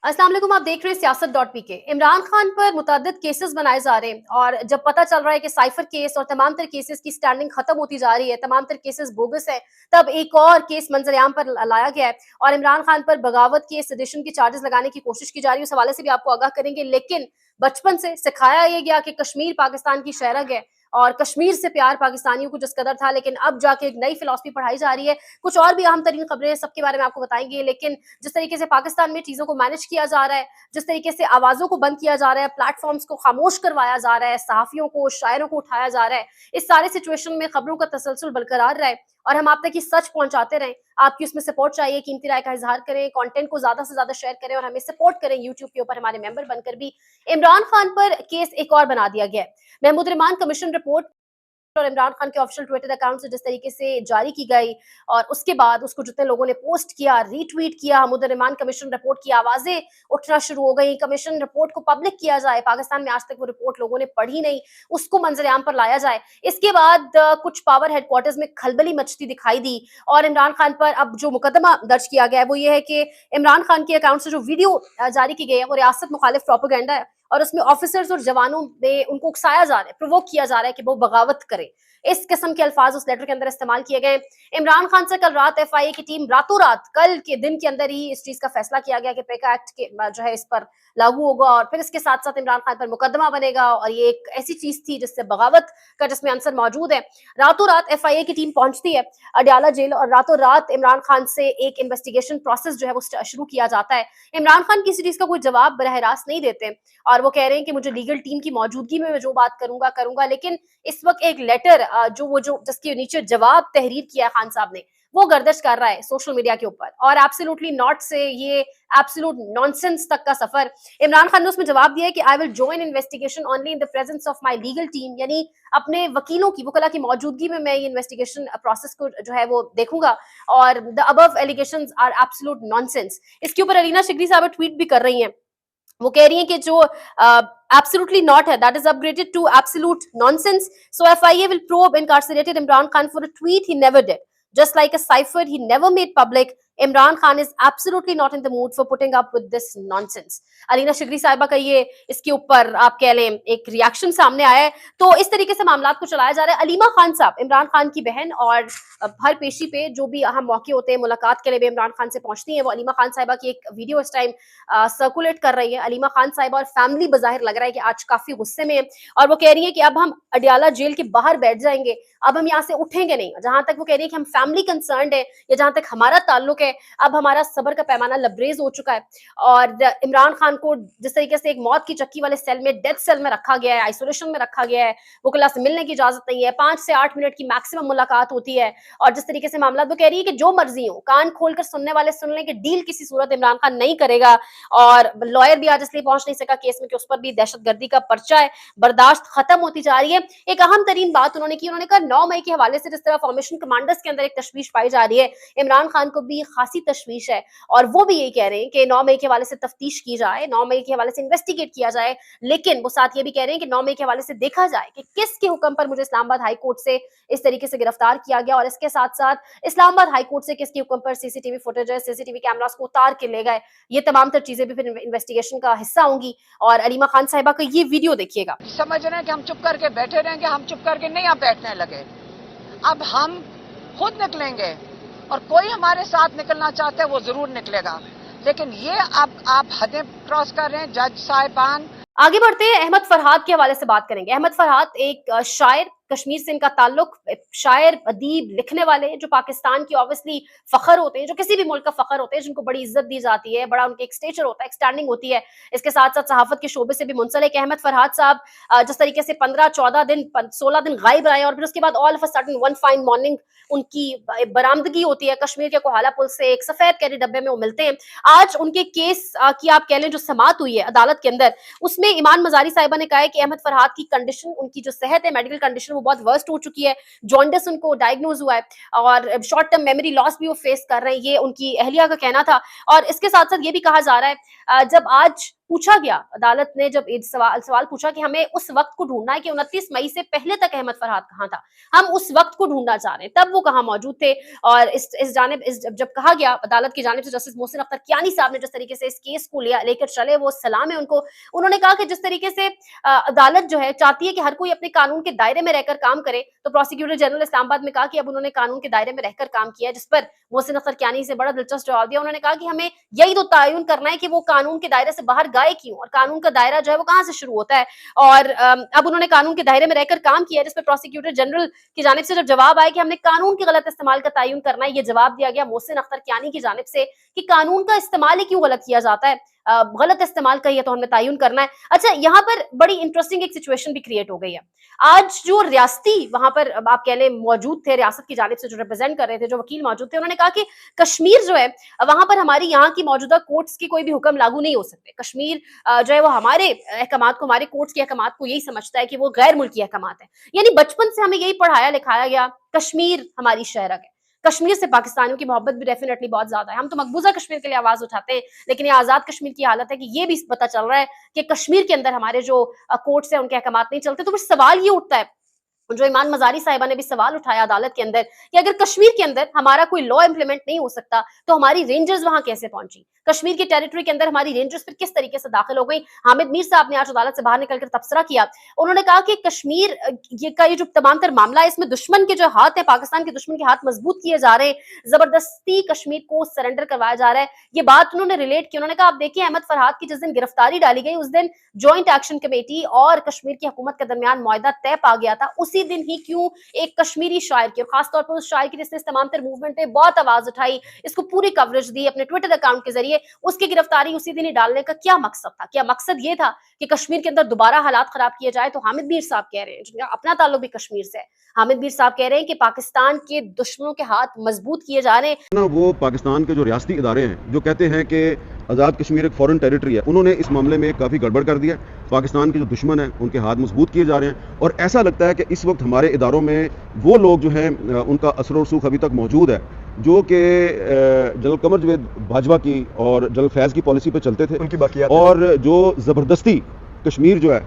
अस्सलाम वालेकुम। आप देख रहे हैं सियासत.pk। इमरान खान पर मुतअद्दिद केसेस बनाए जा रहे हैं और जब पता चल रहा है कि साइफर केस और तमाम तर केसेस की स्टैंडिंग खत्म होती जा रही है, तमाम तर केसेस बोगस है, तब एक और केस मंजर-ए-आम पर लाया गया है और इमरान खान पर बगावत के, सेडिशन के चार्जेस लगाने की कोशिश की जा रही है। उस हवाले से भी आपको आगाह करेंगे। लेकिन बचपन से सिखाया ये गया कि कश्मीर पाकिस्तान की शहरग है और कश्मीर से प्यार पाकिस्तानियों को जिस कदर था, लेकिन अब जाके एक नई फिलॉसफी पढ़ाई जा रही है। कुछ और भी अहम तरीन खबरें सबके बारे में आपको बताएंगे। लेकिन जिस तरीके से पाकिस्तान में चीजों को मैनेज किया जा रहा है, जिस तरीके से आवाजों को बंद किया जा रहा है, प्लेटफॉर्म्स को खामोश करवाया जा रहा है, सहाफियों को, शायरों को उठाया जा रहा है, इस सारे सिचुएशन में खबरों का तसलसल बरकरार रहे और हम आप तक ये सच पहुंचाते रहें। आपकी उसमें सपोर्ट चाहिए, कीमती राय का इजहार करें, कंटेंट को ज्यादा से ज्यादा शेयर करें और हमें सपोर्ट करें यूट्यूब के ऊपर हमारे मेंबर बनकर भी। इमरान खान पर केस एक और बना दिया गया है। महमूद रहमान कमीशन रिपोर्ट और इमरान खान के ऑफिशियल ट्विटर अकाउंट से जिस तरीके से जारी की गई और उसके बाद उसको जितने लोगों ने पोस्ट किया, रीट्वीट किया, महमूद रहमान कमीशन रिपोर्ट की आवाजें उठना शुरू हो गई। कमीशन रिपोर्ट को पब्लिक किया जाए, पाकिस्तान में आज तक वो रिपोर्ट लोगों ने पढ़ी नहीं, उसको मंजर-ए-आम पर लाया जाए। इसके बाद कुछ पावर हेडक्वार्टर्स में खलबली मचती दिखाई दी और इमरान खान पर अब जो मुकदमा दर्ज किया गया है वो ये है कि इमरान खान के अकाउंट से जो वीडियो जारी की गई है वो रियासत मुखालिफ प्रोपेगेंडा है और उसमें ऑफिसर्स और जवानों में उनको उकसाया जा रहा है, प्रोवोक किया जा रहा है कि वो बगावत करें। इस किस्म के अल्फाज उस लेटर के अंदर इस्तेमाल किए गए। इमरान खान से कल रात एफआईए की टीम रातों रात, कल के दिन के अंदर ही इस चीज का फैसला किया गया कि पेका एक्ट के जो है इस पर लागू होगा और फिर इसके साथ साथ इमरान खान पर मुकदमा बनेगा और ये एक ऐसी चीज थी जिससे बगावत का जिसमें अंसर मौजूद है। रातों रात एफआईए की टीम पहुंचती है अडयाला जेल और रातों रात इमरान खान से एक इन्वेस्टिगेशन प्रोसेस जो है वो शुरू किया जाता है। इमरान खान किसी चीज का कोई जवाब बरह रास्त नहीं देते और वो कह रहे हैं कि मुझे लीगल टीम की मौजूदगी में मैं जो बात करूंगा करूंगा। लेकिन इस वक्त एक लेटर जो जिसके नीचे जवाब तहरीर किया खान साहब ने वो गर्दिश कर रहा है सोशल मीडिया के ऊपर और एब्सोल्युटली नॉट से ये एब्सोल्यूट नॉनसेंस तक का सफर। इमरान खान ने उसमें जवाब दिया है कि I will join investigation only in the presence of my legal team, यानी अपने वकीलों की वकला की मौजूदगी में मैं ये इन्वेस्टिगेशन प्रोसेस को जो है वो देखूंगा और the above allegations are absolute nonsense. इसके ऊपर अलीना शिगरी साहब ट्वीट भी कर रही हैं। वो कह रही हैं कि जो absolutely not है, that is upgraded to absolute nonsense. So FIA will probe incarcerated Imran Khan for a tweet he never did. Just like a cipher he never made public, Imran Khan is absolutely not in the mood for putting up with this nonsense. Alina शिगरी साहिबा का ये इसके ऊपर आप कह लें एक reaction सामने आया है। तो इस तरीके से मामला को चलाया जा रहा है। अलीमा खान साहब इमरान खान की बहन और हर पेशी पे जो भी अहम मौके होते हैं मुलाकात के लिए भी इमरान खान से पहुंचती हैं। वो अलीमा खान साहिबा की एक वीडियो इस टाइम सर्कुलेट कर रही है। अलीमा खान साहिबा और फैमिली बज़ाहिर लग रहा है कि आज काफी गुस्से में है और वो कह रही है कि अब हम अडयाला जेल के बाहर बैठ जाएंगे, अब हम यहाँ से उठेंगे नहीं। जहां तक वो कह रही है कि हम फैमिली कंसर्न है या जहां तक हमारा ताल्लुक है, अब हमारा सब्र का पैमाना लबरेज हो चुका है और इमरान खान को जिस तरीके से एक मौत की चक्की वाले सेल में, डेथ सेल में रखा गया है, आइसोलेशन में रखा गया है, वकला से मिलने की इजाजत नहीं है, 5 से 8 मिनट की मैक्सिमम मुलाकात होती है और जिस तरीके से मामला वो कह रही है कि जो मर्जी हो, कान खोलकर सुनने वाले सुन लें कि डील किसी सूरत इमरान खान नहीं करेगा और लॉयर भी आज इसलिए पहुंच नहीं सका केस में कि उस पर भी दहशतगर्दी का पर्चा है, बर्दाश्त खत्म होती जा रही है। एक अहम तरीन बात उन्होंने की, उन्होंने कहा 9 मई के हवाले से जिस तरह फॉर्मेशन कमांडर्स के अंदर एक तशवीश पाई जा रही है, इमरान खान को भी खासी तशवीश है और वो भी यही कह रहे हैं कि 9 मई के हवाले से तफ्तीश की जाए, 9 मई के हवाले से इन्वेस्टिगेट किया जाए। लेकिन वो साथ ये भी कह रहे हैं कि 9 मई के हवाले से देखा जाए कि किसके हुक्म पर मुझे इस्लामाबाद हाई कोर्ट से इस तरीके से गिरफ्तार किया गया और इसके साथ साथ इस्लामाबाद हाई कोर्ट से किसके हुक्म पर सीसीटीवी फुटेज, सीसीटीवी कैमरास को उतार के ले गए। ये तमाम तर चीजें भी फिर इन्वेस्टिगेशन का हिस्सा होंगी और अलीमा खान साहिबा का ये वीडियो देखिएगा। समझ रहे हैं कि हम चुप करके बैठे रहेंगे, हम चुप करके नहीं आप बैठने लगे, अब हम खुद निकलेंगे और कोई हमारे साथ निकलना चाहता है वो जरूर निकलेगा। लेकिन ये अब आप हदें क्रॉस कर रहे हैं जज साहिबान। आगे बढ़ते हैं, अहमद फरहाद के हवाले से बात करेंगे। अहमद फरहाद एक शायर, कश्मीर से इनका ताल्लुक, शायर, अदीब, लिखने वाले जो पाकिस्तान की ऑब्वियसली फखर होते हैं, जो किसी भी मुल्क का फखर होते हैं, जिनको बड़ी इज्जत दी जाती है, बड़ा उनके एक स्टेचर होता है, एक स्टैंडिंग होती है। इसके साथ साथ सहाफत के शोबे से भी मुंसलिक अहमद फरहाद साहब जिस तरीके से 15, 14 दिन, 16 दिन गायब रहे और फिर उसके बाद all of a sudden one fine morning उनकी बरामदगी होती है कश्मीर के कोहाला पुल से, एक सफेद कैरी डब्बे में वो मिलते हैं। आज उनके केस की आप कह लें जो समात हुई है अदालत के अंदर, उसमें ईमान मजारी साहिबा ने कहा है कि अहमद फरहाद की कंडीशन, उनकी जो सेहत है, मेडिकल कंडीशन वो बहुत वर्स्ट हो चुकी है, जॉन्डिस उनको डायग्नोज हुआ है और शॉर्ट टर्म मेमोरी लॉस भी वो फेस कर रहे हैं, ये उनकी अहलिया का कहना था। और इसके साथ साथ ये भी कहा जा रहा है जब आज पूछा गया, अदालत ने जब सवाल पूछा कि हमें उस वक्त को ढूंढना है कि 29 मई से पहले तक अहमद फरहाद कहाँ था, हम उस वक्त को ढूंढना चाह रहे हैं, तब वो कहाँ मौजूद थे। और जब कहा गया अदालत की जानिब से, जस्टिस मोहसिन अख्तर कियानी साहब ने जिस तरीके से इस केस को लेकर चले, वो सलाम है उनको। उन्होंने कहा कि जिस तरीके से अदालत जो है चाहती है कि हर कोई अपने कानून के दायरे में रहकर काम करे, तो प्रोसिक्यूटर जनरल इस्लामाबाद में कहा कि अब उन्होंने कानून के दायरे में रहकर काम किया है, जिस पर मोहसिन अख्तर कियानी से बड़ा दिलचस्प जवाब दिया। उन्होंने कहा कि हमें यही तो तयन करना है कि वो कानून के दायरे से बाहर गए क्यों, और कानून का दायरा जो है वो कहां से शुरू होता है। और अब उन्होंने कानून के दायरे में रहकर काम किया, जिस पर प्रोसिक्यूटर जनरल की जानिब से जब जवाब आया कि हमने कानून के गलत इस्तेमाल का तयन करना है, ये जवाब दिया गया मोहसिन अख्तर कियानी की जानिब से कि कानून का इस्तेमाल ही क्यों गलत किया जाता है, गलत इस्तेमाल का ये तो हमने तयन करना है। अच्छा, यहाँ पर बड़ी इंटरेस्टिंग एक सिचुएशन भी क्रिएट हो गई है। आज जो रियासती वहां पर आप कह लें मौजूद थे, रियासत की जानिब से जो रिप्रेजेंट कर रहे थे, जो वकील मौजूद थे, उन्होंने कहा कि कश्मीर जो है वहां पर हमारी यहाँ की मौजूदा कोर्ट्स की कोई भी हुक्म लागू नहीं हो सकते। कश्मीर जो है वो हमारे अहकामात को, हमारे कोर्ट्स के अहकामात को यही समझता है कि वो गैर मुल्की अहकामात है। यानी बचपन से हमें यही पढ़ाया लिखाया गया, कश्मीर हमारी शहरक है, कश्मीर से पाकिस्तानियों की मोहब्बत भी डेफिनेटली बहुत ज्यादा है। हम तो मकबूजा कश्मीर के लिए आवाज उठाते हैं, लेकिन ये आजाद कश्मीर की हालत है कि ये भी पता चल रहा है कि कश्मीर के अंदर हमारे जो कोर्ट्स हैं उनके अहकामात नहीं चलते। तो फिर सवाल ये उठता है, जो ईमान मजारी साहिबा ने भी सवाल उठाया अदालत के अंदर, कि अगर कश्मीर के अंदर हमारा कोई लॉ इंप्लीमेंट नहीं हो सकता तो हमारी रेंजर्स वहां कैसे पहुंची, कश्मीर की टेरिटरी के अंदर हमारी रेंजर्स फिर किस तरीके से दाखिल हो गई। हामिद मीर साहब ने आज अदालत से बाहर निकलकर तबसरा किया। उन्होंने कहा कि कश्मीर ये जो तमाम तर मामला है, इसमें दुश्मन के जो हाथ है, पाकिस्तान के दुश्मन के हाथ मजबूत किए जा रहे हैं, जबरदस्ती कश्मीर को सरेंडर करवाया जा रहा है। ये बात उन्होंने रिलेट की। उन्होंने कहा आप देखिए, अहमद फरहाद की जिस दिन गिरफ्तारी डाली गई, उस दिन ज्वाइंट एक्शन कमेटी और कश्मीर की हुकूमत के दरमियान मुआहदा तय पा गया था। उसी दिन ही क्यों एक कश्मीरी शायर की, और खासतौर पर उस शायर की जिसने इस तमाम तर मूवमेंट पे बहुत आवाज उठाई, इसको पूरी कवरेज दी अपने ट्विटर अकाउंट के जरिए, उसकी गिरफ्तारी उसी दिन ही डालने का क्या मकसद था? क्या मकसद ये था कि कश्मीर के अंदर दोबारा हालात खराब किए जाए? तो हामिद मीर साहब कह रहे हैं, जिनका अपना ताल्लुक भी कश्मीर से है, हामिद मीर साहब कह रहे हैं कि पाकिस्तान के दुश्मनों के हाथ मजबूत किए जा रहे हैं ना। वो पाकिस्तान के जो रियासती इदारे हैं जो कहते हैं कि आज़ाद कश्मीर एक फॉरेन टेरिटरी है, उन्होंने इस मामले में काफ़ी गड़बड़ कर दिया। पाकिस्तान के जो दुश्मन हैं उनके हाथ मजबूत किए जा रहे हैं, और ऐसा लगता है कि इस वक्त हमारे इदारों में वो लोग जो हैं उनका असर और सूख अभी तक मौजूद है, जो कि जनरल कमर जवेद बाजवा की और जनरल फैज़ की पॉलिसी पे चलते थे, उनकी बाकियात और जो ज़बरदस्ती कश्मीर जो है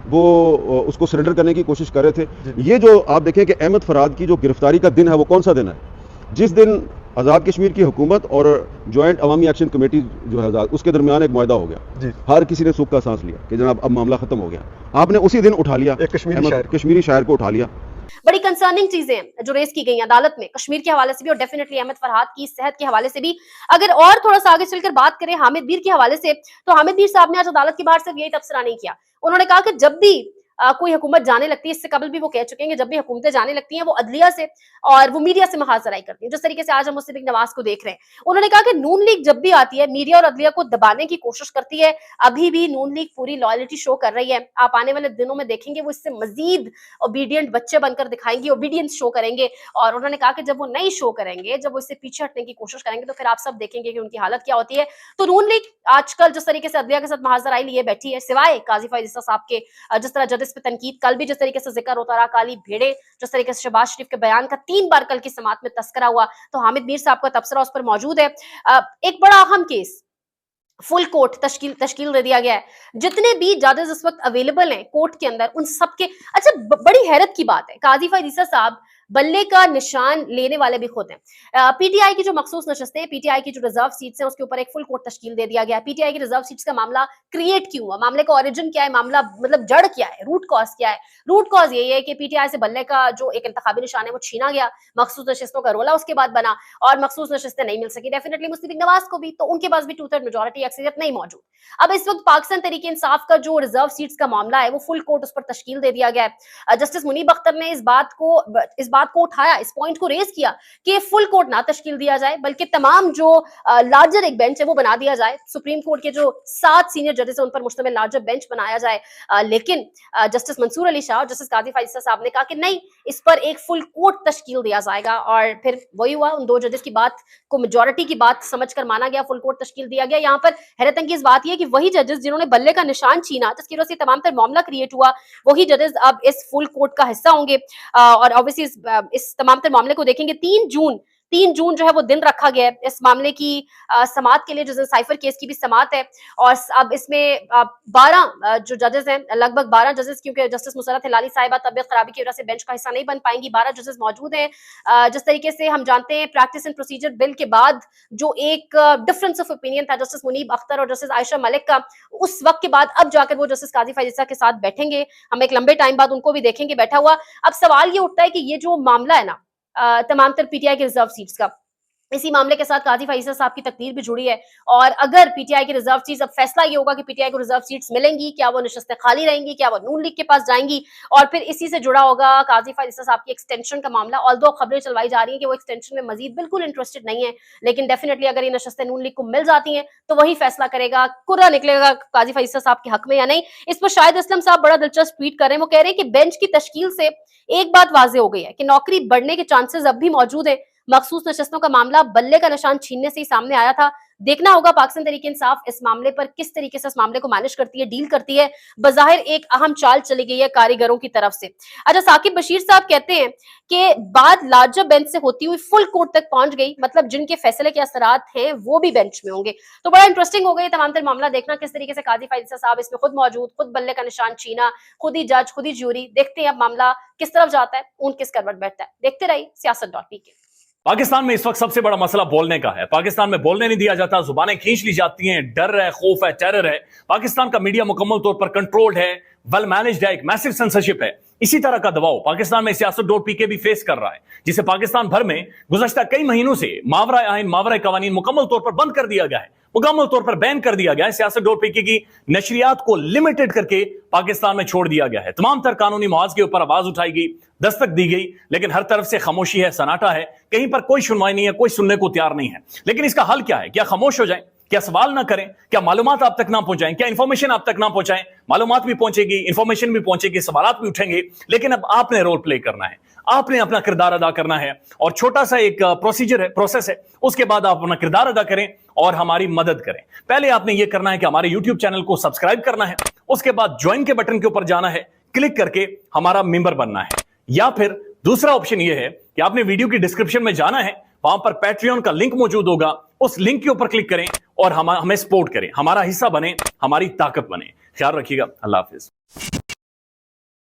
वो उसको सरेंडर करने की कोशिश कर रहे थे। ये जो आप देखें कि अहमद फरहाद की जो गिरफ्तारी का दिन है वो कौन सा दिन है? जिस दिन आज़ाद कश्मीर की हुकूमत और जॉइंट अवामी एक्शन कमेटी जो है आज़ाद, उसके दरमियान एक मुआहदा हो गया। हर किसी ने सुख का सांस लिया कि जनाब अब मामला खत्म हो गया। आपने उसी दिन उठा लिया एक कश्मीरी शायर को उठा लिया। बड़ी कंसर्निंग चीजें जो रेस की गई अदालत में कश्मीर के हवाले से भी, और डेफिनेटली अहमद फरहाद की सेहत के हवाले से भी। अगर और थोड़ा सा आगे चलकर बात करें हामिद मीर के हवाले से, तो हामिद मीर साहब ने आज अदालत के बाहर सिर्फ यही तबसरा नहीं किया। उन्होंने कहा कि जब भी कोई हुकूमत जाने लगती है, इससे कबल भी वो कह चुके हैं, जब भी हुकूमतें जाने लगती हैं वो अदलिया से और वो मीडिया से महाजराई करती है, जिस तरीके से आज हम मुस्लिम नवाज को देख रहे हैं। उन्होंने कहा कि नून लीग जब भी आती है, मीडिया और अदलिया को दबाने की कोशिश करती है। अभी भी नून लीग पूरी लॉयल्टी शो कर रही है। आप आने वाले दिनों में देखेंगे वो इससे मजीद ओबीडियंट बच्चे बनकर दिखाएंगे, ओबीडियंस शो करेंगे। और उन्होंने कहा कि जब वो नहीं शो करेंगे, जब वो इससे पीछे हटने की कोशिश करेंगे, तो फिर आप सब देखेंगे कि उनकी हालत क्या होती है। तो नून लीग आजकल जिस तरीके से अदलिया के साथ महाजराई लिए बैठी है, सिवाय काजी फैज ईसा साहब के, जिस तरह जजेस पे तनकीद, कल भी जिस तरीके से जिक्र होता रहा, काली भेड़े, जिस तरीके से शहबाज शरीफ के बयान का 3 बार कल की समात में तस्करा हुआ, तो हामिद मीर साहब का तबसरा उस पर मौजूद है। एक बड़ा अहम केस, फुल कोर्ट तश्कील दे दिया गया है। जितने भी जजेस इस वक्त अवेलेबल हैं कोर्ट के अंदर, उन सबके, अच्छा बड़ी हैरत की बात है, काजी फैज ईसा साहब बल्ले का निशान लेने वाले भी खुद हैं। पीटीआई की जो मखसूस नशस्तें हैं, पीटीआई की जो रिजर्व सीट्स हैं, उसके ऊपर एक फुल कोर्ट तश्कील दे दिया गया है। पीटीआई की रिजर्व सीट्स का मामला क्रिएट क्यों हुआ, मामले का ओरिजिन क्या है, मामला मतलब जड़ क्या है, रूट कॉज क्या है? रूट कॉज यही है कि पीटीआई से बल्ले का जो एक इंतखाबी निशान है वो छीना गया, मखसूस नशस्तों का रोला उसके बाद बना, और मखसूस नशस्तें नहीं मिल सकी डेफिनेटली मुस्लिम लीग नवाज को भी, तो उनके पास भी 2/3 मेजॉरिटी अक्सरियत नहीं मौजूद। अब इस वक्त पाकिस्तान तहरीक इंसाफ का जो रिजर्व सीट्स का मामला है वो फुल कोर्ट उस पर तश्कील दे दिया गया है। जस्टिस मुनीब अख्तर ने इस बात को उठाया, इस पॉइंट को रेज किया कि फुल कोर्ट ना तश्कील दिया जाए, बल्कि तमाम जो लार्जर एक बेंच है वो बना दिया जाए। सुप्रीम कोर्ट के जो 7 सीनियर जजेस हैं उन पर मुश्तमिल लार्जर बेंच बनाया जाए। लेकिन जस्टिस मंसूर अली शाह और जस्टिस काजी फैज ईसा साहब ने कहा कि नहीं, इस पर एक फुल कोर्ट तश्कील दिया जाएगा। और फिर वही हुआ, उन 2 जजेस की बात को मेजॉरिटी की बात समझकर माना गया, फुल कोर्ट तश्कील दिया गया। यहाँ पर हैरत अंगेज बात यह है कि वही जजेस जिन्होंने बल्ले का निशान छीना, जिसकी वजह से तमाम तर मामला क्रिएट हुआ, वही जजेस अब इस फुल कोर्ट का हिस्सा होंगे। और ऑब्वियसली इस तमाम तर मामले को देखेंगे 3 3 जून जो है वो दिन रखा गया है इस मामले की समाअत के लिए, जिस दिन साइफर केस की भी समाअत है। और अब इसमें 12 जो जजेस हैं, लगभग 12 जजेस, क्योंकि जस्टिस मुसर्रत हिलाली साहिबा तबियत खराबी की वजह से बेंच का हिस्सा नहीं बन पाएंगी, 12 जजेस मौजूद हैं। जिस तरीके से हम जानते हैं प्रैक्टिस एंड प्रोसीजर बिल के बाद जो एक डिफरेंस ऑफ ओपिनियन था जस्टिस मुनीब अख्तर और जस्टिस आयशा मलिक का, उस वक्त के बाद अब जाकर वो जस्टिस काजी फायज़ के साथ बैठेंगे। हम एक लंबे टाइम बाद उनको भी देखेंगे बैठा हुआ। अब सवाल ये उठता है कि ये जो मामला है ना तमाम तर पीटीआई के रिजर्व सीट्स का, इसी मामले के साथ काजी फायज़ साहब की तकदीर भी जुड़ी है। और अगर पीटीआई की रिजर्व सीट्स, अब फैसला ये होगा कि पीटीआई को रिजर्व सीट्स मिलेंगी, क्या वो नशस्तें खाली रहेंगी, क्या वो नून लीग के पास जाएंगी, और फिर इसी से जुड़ा होगा काजी फायज़ साहब की एक्सटेंशन का मामला। ऑल्दो खबरें चलवाई जा रही हैं कि वो एक्सटेंशन में मजीद बिल्कुल इंटरेस्टेड नहीं है, लेकिन डेफिनेटली अगर ये नशस्तें नून लीग को मिल जाती हैं तो वही फैसला करेगा, कुर्रा निकलेगा काजी फायज़ साहब के हक में या नहीं। इस पर शाहिद असलम साहब बड़ा दिलचस्प ट्वीट कर रहे हैं। वो कह रहे हैं कि बेंच की तश्कील से एक बात वाज़ेह हो गई है कि नौकरी बढ़ने के चांसेस अब भी मौजूद है। मखसूस नशस्तों का मामला बल्ले का निशान छीनने से ही सामने आया था। देखना होगा पाकिस्तान तहरीक इंसाफ इस मामले पर किस तरीके से इस मामले को मैनेज करती है, डील करती है। बज़ाहिर एक अहम चाल चली गई है कारीगरों की तरफ से। अच्छा, साकिब बशीर साहब कहते हैं कि बात लार्जर बेंच से होती हुई फुल कोर्ट तक पहुंच गई, मतलब जिनके फैसले के असरात हैं वो भी बेंच में होंगे। तो बड़ा इंटरेस्टिंग हो गई तमाम तर मामला देखना, किस तरीके से काजी फायज़ साहब इसमें खुद मौजूद, खुद बल्ले का निशान छीना, खुद ही जज, खुद ही ज्यूरी। देखते हैं अब मामला किस तरफ जाता है, ऊंट किस करवट बैठता है। देखते रहिए siyaasat.pk। पाकिस्तान में इस वक्त सबसे बड़ा मसला बोलने का है। पाकिस्तान में बोलने नहीं दिया जाता, जुबानें खींच ली जाती हैं, डर है, खौफ है, टेरर है। पाकिस्तान का मीडिया मुकम्मल तौर पर कंट्रोल्ड है, वेल मैनेज्ड है, एक मैसिव सेंसरशिप है। इसी तरह का दबाव पाकिस्तान में siyaasat.pk भी फेस कर रहा है, जिसे पाकिस्तान भर में गुज़श्ता कई महीनों से मावरा आइन, मावरा कवानीन मुकम्मल तौर पर बंद कर दिया गया है, मुकम्मल तौर पर बैन कर दिया गया है। siyaasat.pk की नशरियात को लिमिटेड करके पाकिस्तान में छोड़ दिया गया है। तमाम तर कानूनी मुआवजे के ऊपर आवाज उठाई गई, दस्तक दी गई, लेकिन हर तरफ से खामोशी है, सन्नाटा है, कहीं पर कोई सुनवाई नहीं है, कोई सुनने को तैयार नहीं है। लेकिन इसका हल क्या है? क्या खामोश हो जाएं? क्या सवाल ना करें? क्या मालूमात आप तक ना पहुंचाएं? क्या इंफॉर्मेशन आप तक ना पहुंचाएं? मालूमात भी पहुंचेगी, इंफॉर्मेशन भी पहुंचेगी, सवालात भी उठेंगे, लेकिन अब आपने रोल प्ले करना है, आपने अपना किरदार अदा करना है। और छोटा सा एक प्रोसीजर है, प्रोसेस है, उसके बाद आप अपना किरदार अदा करें और हमारी मदद करें। पहले आपने यह करना है कि हमारे यूट्यूब चैनल को सब्सक्राइब करना है, उसके बाद ज्वाइन के बटन के ऊपर जाना है, क्लिक करके हमारा मेंबर बनना है। या फिर दूसरा ऑप्शन यह है कि आपने वीडियो की डिस्क्रिप्शन में जाना है, वहां पर पैट्रियन का लिंक मौजूद होगा, उस लिंक के ऊपर क्लिक करें और हमें सपोर्ट करें, हमारा हिस्सा बने, हमारी ताकत बने। ख्याल रखिएगा। अल्लाह हाफिज।